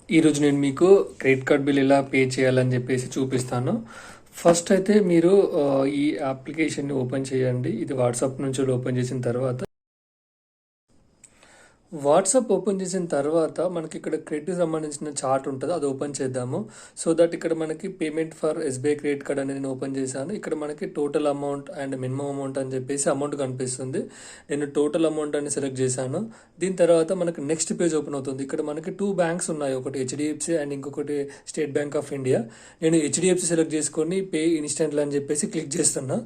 ఈరోజు నేను మీకు క్రెడిట్ కార్డ్ బిల్ ఎలా పే చేయాలని చెప్పేసి చూపిస్తాను. ఫస్ట్ అయితే మీరు ఈ అప్లికేషన్ని ఓపెన్ చేయండి. ఇది వాట్సాప్ నుంచి ఓపెన్ చేసిన తర్వాత మనకి ఇక్కడ క్రెడిట్ సంబంధించిన చార్ట్ ఉంటుంది, అది ఓపెన్ చేద్దాము. సో దట్ ఇక్కడ మనకి payment for SBI credit card అనేది నేను ఓపెన్ చేశాను. ఇక్కడ మనకి total amount and minimum amount అని చెప్పేసి అమౌంట్ కనిపిస్తుంది. నేను టోటల్ అమౌంట్ అని సెలెక్ట్ చేశాను. దీని తర్వాత మనకి నెక్స్ట్ పేజ్ ఓపెన్ అవుతుంది. ఇక్కడ మనకి 2 బ్యాంక్స్ ఉన్నాయి, ఒకటి హెచ్డిఎఫ్సి అండ్ ఇంకొకటి స్టేట్ బ్యాంక్ ఆఫ్ ఇండియా. నేను హెచ్డిఎఫ్సి సెలెక్ట్ చేసుకొని పే ఇన్స్టెంట్లో అని చెప్పేసి క్లిక్ చేస్తున్నా.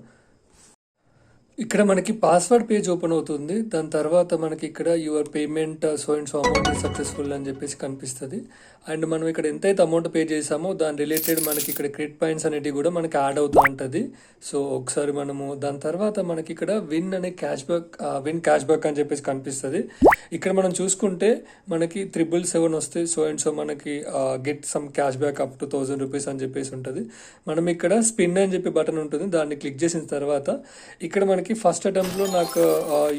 ఇక్కడ మనకి పాస్వర్డ్ పేజ్ ఓపెన్ అవుతుంది. దాని తర్వాత మనకి ఇక్కడ your payment so and so amount successful అని చెప్పేసి కనిపిస్తుంది. అండ్ మనం ఇక్కడ ఎంతైతే అమౌంట్ పే చేసామో దాని రిలేటెడ్ మనకి ఇక్కడ క్రెడిట్ పాయింట్స్ అనేటివి కూడా మనకి యాడ్ అవుతూ ఉంటుంది. సో ఒకసారి మనము దాని తర్వాత మనకి ఇక్కడ విన్ క్యాష్ బ్యాక్ అని చెప్పేసి కనిపిస్తుంది. ఇక్కడ మనం చూసుకుంటే మనకి 777 వస్తే సో అండ్ సో మనకి get some cash back up to 1000 rupees అని చెప్పేసి ఉంటుంది. మనం ఇక్కడ స్పిన్ అని చెప్పి బటన్ ఉంటుంది, దాన్ని క్లిక్ చేసిన తర్వాత ఇక్కడ మనకి ఫస్ట్ అటెంప్ట్లో నాకు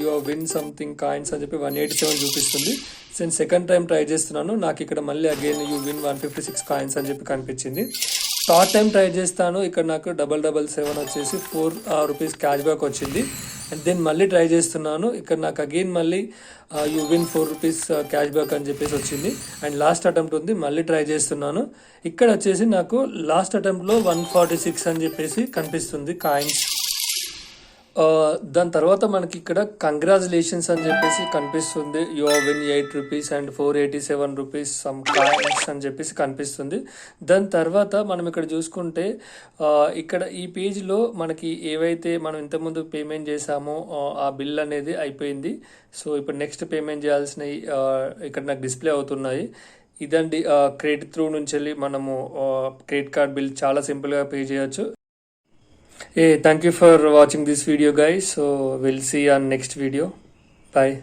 యు విన్ సంథింగ్ కాయిన్స్ అని చెప్పి 187 చూపిస్తుంది. నేను సెకండ్ టైం ట్రై చేస్తున్నాను, నాకు ఇక్కడ మళ్ళీ అగైన్ యూ విన్ 156 కాయిన్స్ అని చెప్పి కనిపించింది. థర్డ్ టైం ట్రై చేస్తాను, ఇక్కడ నాకు 777 వచ్చేసి 4 రూపీస్ క్యాష్ బ్యాక్ వచ్చింది. అండ్ దెన్ మళ్ళీ ట్రై చేస్తున్నాను, ఇక్కడ నాకు అగైన్ మళ్ళీ you win 4 rupees cash back అని చెప్పేసి వచ్చింది. అండ్ లాస్ట్ అటెంప్ట్ ఉంది, మళ్ళీ ట్రై చేస్తున్నాను. ఇక్కడ వచ్చేసి నాకు లాస్ట్ అటెంప్ట్లో 146 అని చెప్పేసి కనిపిస్తుంది కాయిన్స్. దాని తర్వాత మనకి ఇక్కడ కంగ్రాచులేషన్స్ అని చెప్పేసి కనిపిస్తుంది. You win 8 rupees and 487 rupees some coins అని చెప్పేసి కనిపిస్తుంది. దాని తర్వాత మనం ఇక్కడ చూసుకుంటే ఇక్కడ ఈ పేజ్లో మనకి ఏవైతే మనం ఇంతకుముందు పేమెంట్ చేసామో ఆ బిల్ అనేది అయిపోయింది. సో ఇప్పుడు నెక్స్ట్ పేమెంట్ చేయాల్సినవి ఇక్కడ నాకు డిస్ప్లే అవుతున్నాయి. ఇదండి క్రెడిట్ త్రూ నుంచి వెళ్ళి మనము క్రెడిట్ కార్డ్ బిల్ చాలా సింపుల్గా పే చేయొచ్చు. Hey, thank you for watching this video, guys. So we'll see you on next video. Bye.